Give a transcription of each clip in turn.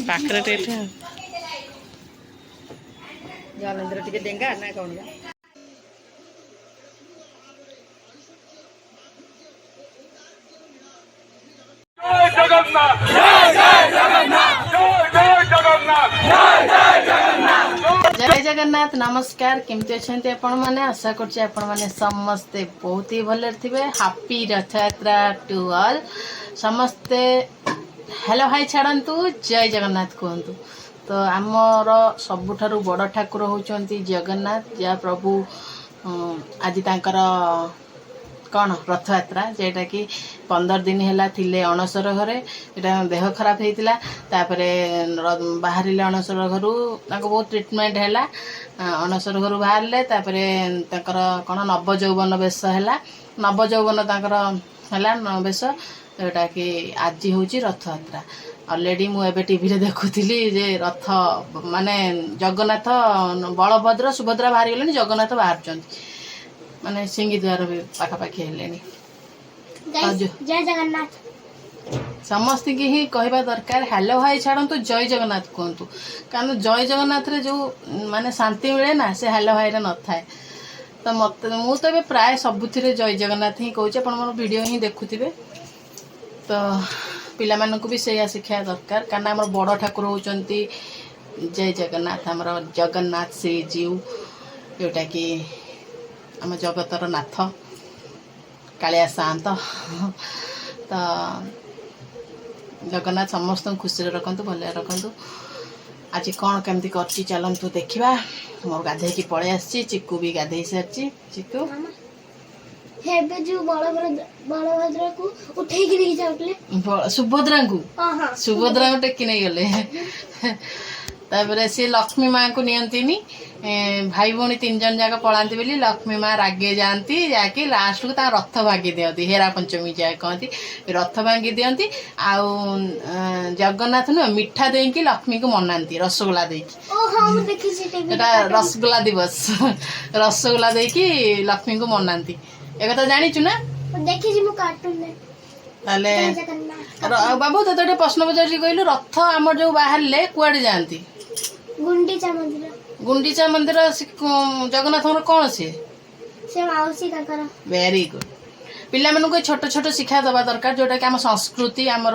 ପାଖରେ ଟିକେ ଜଲେନ୍ଦ୍ର ଟିକେ ଡେଙ୍ଗା ନା କଣ? जय जगन्नाथ नमस्कार केमती अच्छा आपण मैंने आशा करछे आपण मैंने समस्ते बहुत ही भले थे। हैप्पी रथ यात्रा टू ऑल समस्ते हेलो हाई छाड़ू जय जगन्नाथ कहतु। तो आमर सबुठारु बड़ ठाकुर होउचंती जगन्नाथ जहाँ प्रभु आज तांकर कौन रथ यात्रा जेटा कि 15 दिन है थिले अणसर घरे एटा देह खराब होता बाहर अणसर घर बहुत ट्रिटमेंट है अणसर घर बाहर कौन नवजौवन वेश है नवजौवन है वेश जोटा कि आज हूँ रथ यात्रा। अलरेडी मुझे टीवी रे देखुली जे रथ माने जगन्नाथ बलभद्र सुभद्रा बाहरी गले जगन्नाथ बाहर माने सिंगी द्वार भी पाखापाखि हेले जय जगन्नाथ समस्त की ही कहवा दरकार हेलो हाई छाड़ू जय जगन्नाथ कहतु कारण जय जगन्नाथ रे जो माने शांति मिले ना से हेलो हाई रे न थाए। तो मत मु तो प्राय सबुथिरे जय जगन्नाथ ही कहूँ आप मोर वीडियो ही देखुवे। तो पिला मानकु भी सैया शिक्षा दरकार कारण आम बड़ ठाकुर होउचंती जय जगन्नाथ आमर जगन्नाथ श्री जीव जोटा कि आम जगतर नाथ कालिया शांत। तो जगन्नाथ समस्त खुशी रखु भले रखु। आज कौन केमती कर चलतु देखा मोर गाधे की पलि आसी चिकू भी गाधे सारी चिकू जो बलभद्र को उठे की नहीं जाउतले सुभद्रा को टेकी नहीं गले तापर सी लक्ष्मी माँ को नियंतीनी भाई भौणी 3 जन जाक पलांती बोली लक्ष्मी माँ रागे जाती जाकि लास्ट को रथ भांगी दियंती हेरा पंचमी जा कहती रथ भांगी दियंती आउ जगन्नाथ नु मिठा देकी लक्ष्मी को मनाती रसगोला देकी रसगोला दिवस रसगोला देकी लक्ष्मी को मनाती एक कथा जानिचु ना देखि मु कार्टून में ताले बाबू तो प्रश्न पचार कहलु रथ आम जो बाहर कुआडे जाती गुंडीचा मंदिर जगन्नाथ कौन सी वेरी गुड पिला मानक छोट छोट शिक्षा दबा दरकार जोटा कि आम संस्कृति आमर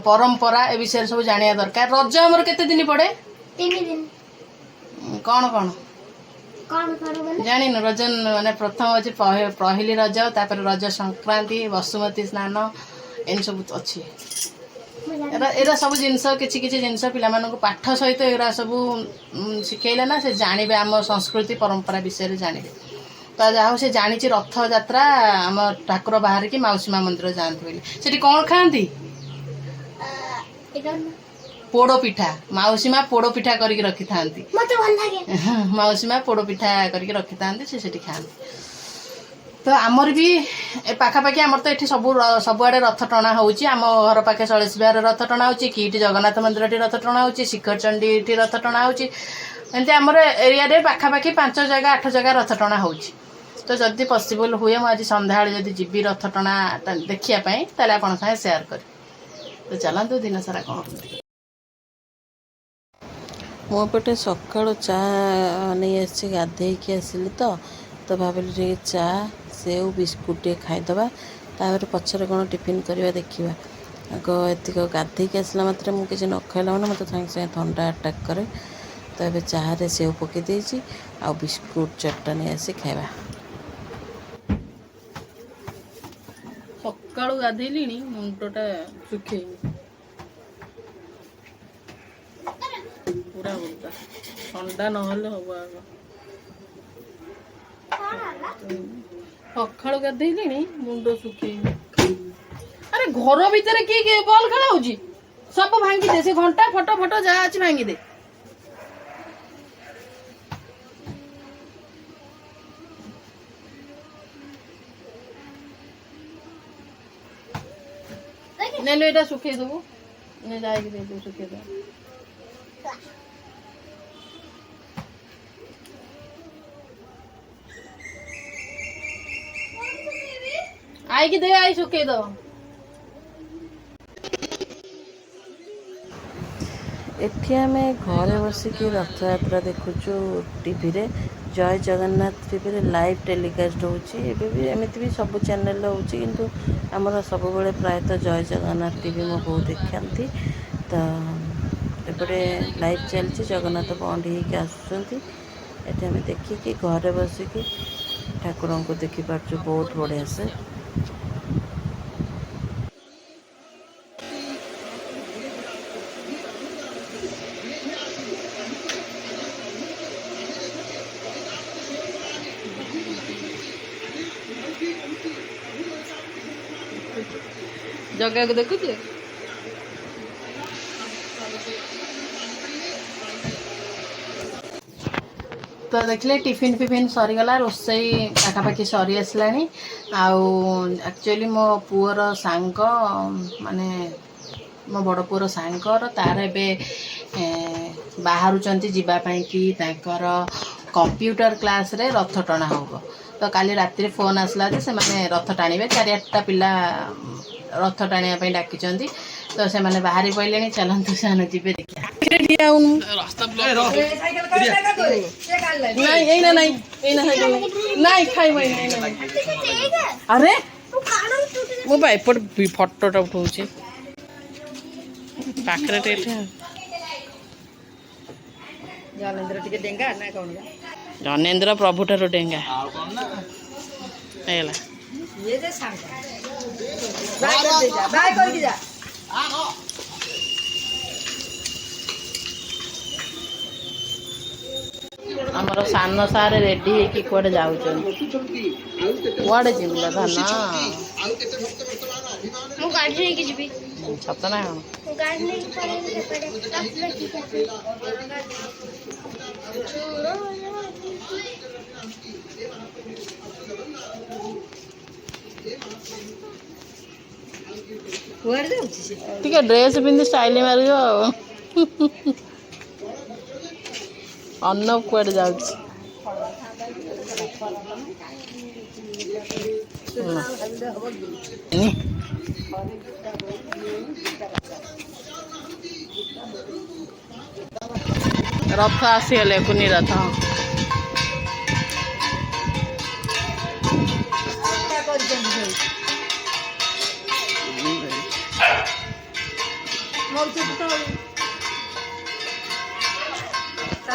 परंपरा ए विषय सब जानिया दरकार। रज आमर केते दिन पड़े 3 दिन कौन कौन जानी रज माने प्रथम अच्छे पहली रज तापर रज संक्रांति वसुमती स्नान एन सब अच्छी एरा सब जिनस किछि किछि जिनस पिला मानक पाठ सहित एरा सब शिखेले ना से जानिबे आम संस्कृति परंपरा विषय रे जानिबे। तो जाहो से जानिछि रथ यात्रा आम ठाकुर बाहर की माउसीमा मंदिर जानते बोली सेठी कौन खाती पोड़ो पिठा माउसीमा पोड़ो पिठा करके रखी था माउसीमा पोड़ो पिठा करके रखी था से खाती। तो आमर भी पाखापाखि आमर तो ये सबुआड़े रथ टणा होची आम घर पाखे सलेश बिहार रथ टणा होची कि जगन्नाथ मंदिर टी रथ टणा होची शिखर चंडी टी रथ टणा होची एमती आमर एरिया रे पाखापाखि 5 जगह 8 जगह रथ टणा होची। तो जदि पॉसिबल हुए मु आज संध्या जदि जीवी रथ टणा देखिया पई ताले आपन साथे शेयर कर। तो चलंतु दिन सारा कौन मो पटे सकाळु चा नहीं आसी गाधे की आसिली तो भाविली चा सेव बिस्कुट खाईदबा तापर पछरे कौन टिफिन करवा देखा आग एतिक गाधे की आसला मात्र मुझे न खाइला मैंने मतलब सागे सागे थंडा अटाक करे। तो ये चाहे सेव पकई देती आ बिस्कुट चट्टा नहीं आसी खाइबा। सकाळु गाधेली मुंडटा सुखे पूरा बोलता ठंडा नहले हम आग सकाळु गाधेली मुंड सुखे। अरे घर भितर किए बॉल खेला सब भांगी दे से घंटा फटो फटो जहाँ अच्छी भांगी दे। नेलो एटा सुखे देबो ने जाई दे दे सुखे दे। ଆଇକି ଦେ ଆଇ ଶୁକେଇ ଦବ। ଏଠି ଆମେ ଘରେ ବସିକି ରଥଯାତ୍ରା ଦେଖୁଛୁ ଟିଭିରେ। ଜୟ ଜଗନ୍ନାଥ ଟିଭିରେ ଲାଇଭ୍ ଟେଲିକାଷ୍ଟ ହେଉଛି। ଏବେ ବି ଏମିତି ବି ସବୁ ଚ୍ୟାନେଲ୍ ହେଉଛି, କିନ୍ତୁ ଆମର ସବୁବେଳେ ପ୍ରାୟତଃ ଜୟ ଜଗନ୍ନାଥ ଟିଭି ମୋ ବୋଉ ଦେଖାନ୍ତି। ତ ଏପଟେ ଲାଇଭ୍ ଚାଲିଛି, ଜଗନ୍ନାଥ ପହଣ୍ଡି ହେଇକି ଆସୁଛନ୍ତି। ଏଠି ଆମେ ଦେଖିକି ଘରେ ବସିକି ଠାକୁରଙ୍କୁ ଦେଖିପାରୁଛୁ ବହୁତ ବଢ଼ିଆ ସେ। ଜଗାକୁ ଦେଖୁଛୁ? ତ ଦେଖିଲେ ଟିଫିନ୍ ଫିଫିନ୍ ସରିଗଲା, ରୋଷେଇ ପାଖାପାଖି ସରି ଆସିଲାଣି। ଆଉ ଆକ୍ଚୁଆଲି ମୋ ପୁଅର ସାଙ୍ଗ, ମାନେ ମୋ ବଡ଼ ପୁଅର ସାଙ୍ଗର ତାର ଏବେ ବାହାରୁଛନ୍ତି ଯିବା ପାଇଁକି ତାଙ୍କର କମ୍ପ୍ୟୁଟର କ୍ଲାସ୍ରେ ରଥ ଟଣା ହେବ। ତ କାଲି ରାତିରେ ଫୋନ୍ ଆସିଲା ଯେ ସେମାନେ ରଥ ଟାଣିବେ, 4-8ଟା ପିଲା ରଥ ଟାଣିବା ପାଇଁ ଡାକିଛନ୍ତି। ତ ସେମାନେ ବାହାରି ପଡ଼ିଲେଣି, ଚାଲନ୍ତୁ ସେମାନେ ଯିବେ ଦେଖିବା। ନାଇଁ ଏଇନା ନାଇଁ, ଏଇନା ନାଇଁ ଖାଇବ ଏଇନା। ଆରେ ମୁଁ ବା ଏପଟେ ଫଟୋଟା ଉଠଉଛି ପାଖରେ ଟିକେ। ଜନେନ୍ଦ୍ର ଟିକେ ଡେଙ୍ଗା ନା କଣ? ଜନେନ୍ଦ୍ର ପ୍ରଭୁଠାରୁ ଡେଙ୍ଗା ହେଇଗଲା। ଆମର ସାନ ସାର୍ ରେଡି ହେଇକି କୁଆଡେ ଯାଉଛନ୍ତି। କୁଆଡେ ଯିବି ଲୋ ଧନ? ମୁଁ ଗାଡି ନେଇକି ଯିବି। ସତ ନା କଣ? ମୁଁ ଗାଡି ନେଇକି ପଳେଇବି ସେପଟେ। କୁଆଡେ ଯାଉଛି? ଟିକେ ଡ୍ରେସ୍ ପିନ୍ଧି ଷ୍ଟାଇଲ ମାରିବ ଆଉ। ଅର୍ଣ୍ଣବ କୁଆଡେ ଯାଉଛି? ରଥ ଆସିଗଲେ, କୁନି ରଥ।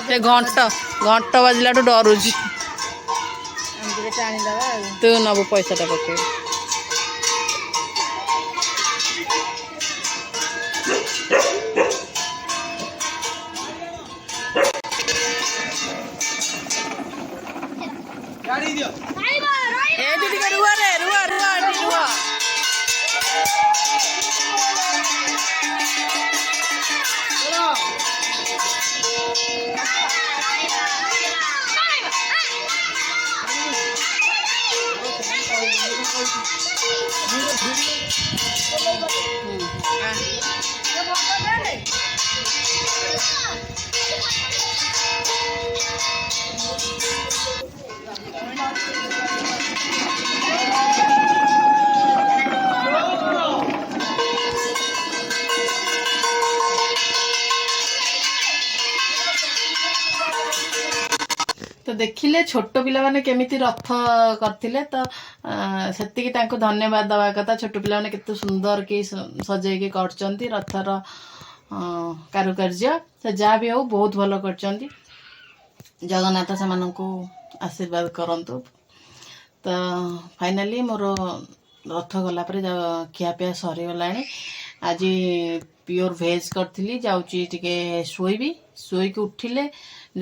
ସେ ଘଣ୍ଟ ବାଜିଲାଠୁ ଡରୁଛି। ତୁ ନବୁ ପଇସାଟା ପକେଇବୁ। ଏଇଠି ଟିକେ ରୁହ ରେ, ରୁହ ଏଠି ରୁହ। ତ ଦେଖିଲେ ଛୋଟ ପିଲାମାନେ କେମିତି ରଥ କରିଥିଲେ। ତ ସେତିକି ତାଙ୍କୁ ଧନ୍ୟବାଦ ଦେବା କଥା। ଛୋଟ ପିଲାମାନେ କେତେ ସୁନ୍ଦର କି ସଜେଇକି କରିଛନ୍ତି ରଥର କାରୁକାର୍ଯ୍ୟ। ସେ ଯାହା ବି ହଉ ବହୁତ ଭଲ କରିଛନ୍ତି। ଜଗନ୍ନାଥ ସେମାନଙ୍କୁ ଆଶୀର୍ବାଦ କରନ୍ତୁ। ତ ଫାଇନାଲି ମୋର ରଥ ଗଲା ପରେ ଖିଆପିଆ ସରିଗଲାଣି। ଆଜି ପିଓର ଭେଜ୍ କରିଥିଲି। ଯାଉଛି ଟିକେ ଶୋଇବି। ଶୋଇକି ଉଠିଲେ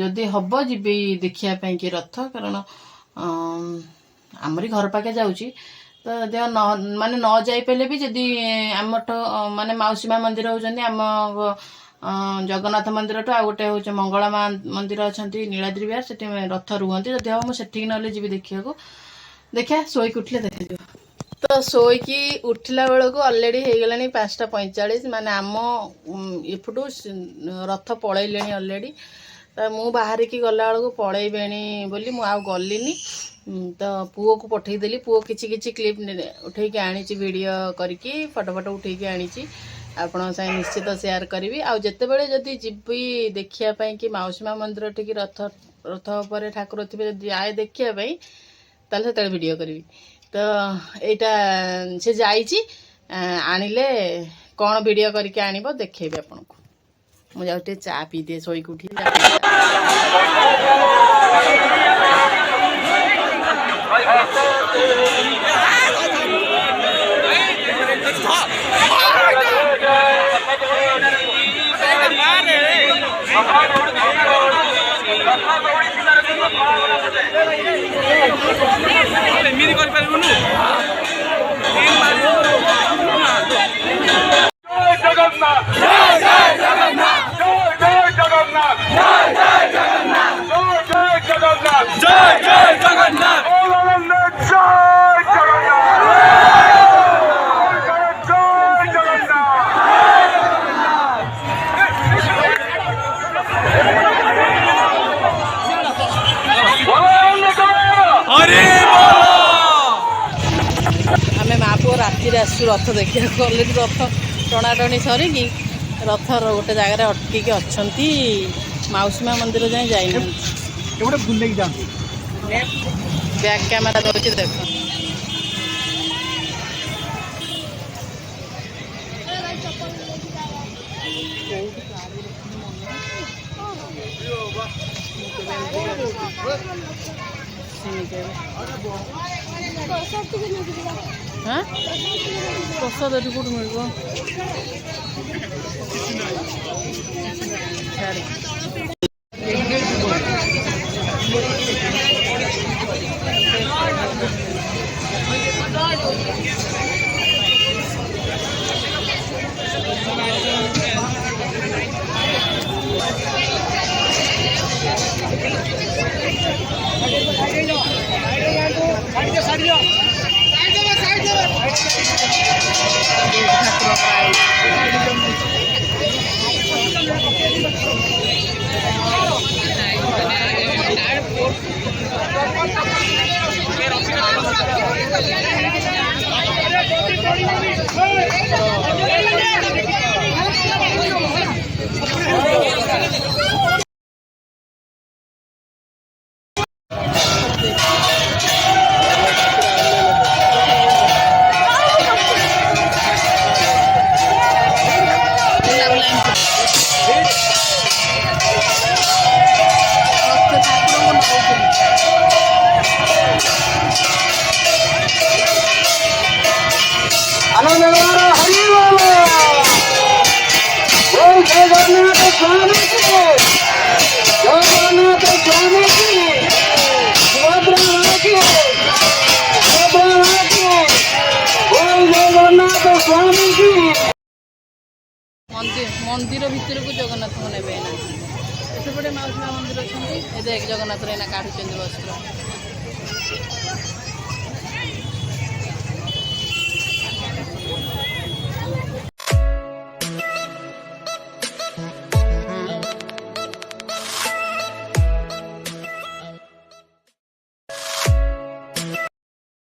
ଯଦି ହବ ଯିବି ଦେଖିବା ପାଇଁକି ରଥ, କାରଣ ଆମରି ଘର ପାଖେ ଯାଉଛି। ତ ଦେହ ମାନେ ନ ଯାଇପାରିଲେ ବି ଯଦି ଆମଠୁ ମାନେ ମାଉସୀ ମା ମନ୍ଦିର ହେଉଛନ୍ତି ଆମ ଜଗନ୍ନାଥ ମନ୍ଦିରଠୁ ଆଉ ଗୋଟେ ହେଉଛି ମଙ୍ଗଳା ମା ମନ୍ଦିର ଅଛନ୍ତି ନୀଳାଦ୍ରି ବିହାର, ସେଠି ରଥ ରୁହନ୍ତି। ଯଦି ହବ ମୁଁ ସେଠିକି ନହେଲେ ଯିବି ଦେଖିବାକୁ। ଦେଖିବା ଶୋଇକି ଉଠିଲେ ଦେଖାଯିବ। ତ ଶୋଇକି ଉଠିଲା ବେଳକୁ ଅଲରେଡ଼ି ହେଇଗଲାଣି 5:45। ମାନେ ଆମ ଏପଟୁ ରଥ ପଳେଇଲେଣି ଅଲରେଡ଼ି। ତ ମୁଁ ବାହାରିକି ଗଲାବେଳକୁ ପଳେଇବେଣି ବୋଲି ମୁଁ ଆଉ ଗଲିନି। तो पुओ को पठेदेली पुओ किछि किछि क्लिप उठेकी आनी वीडियो करके फोटो फोटो उठेकी आनी आपण साथ निश्चित शेयर करी आउ जिते बड़े जदि जीवी देखिया कि माउसी माँ मंदिर ठीक रथ रथ पर ठाकुर थे जब आए देखापी ताले से वीडियो करी तो यहाँ से जाइए आणिले कौन वीडियो करके आनिब देखेबी आपन को मुझे चा पी दिए शोक उठी राति आसु रथ देखा अलरेडी रथ टणाटणी सरिकी रथर गोटे जगार अटकिकी अच्छा माउसी माँ मंदिर जाए जाइना बैक कैमेरा दौर देख हाँ प्रसाद ये कौट मिल मंदिर भितर को जगन्नाथ को ने सेपटे माउसी माँ मंदिर अच्छा देख जगन्नाथ काढ़ुं वस्त्र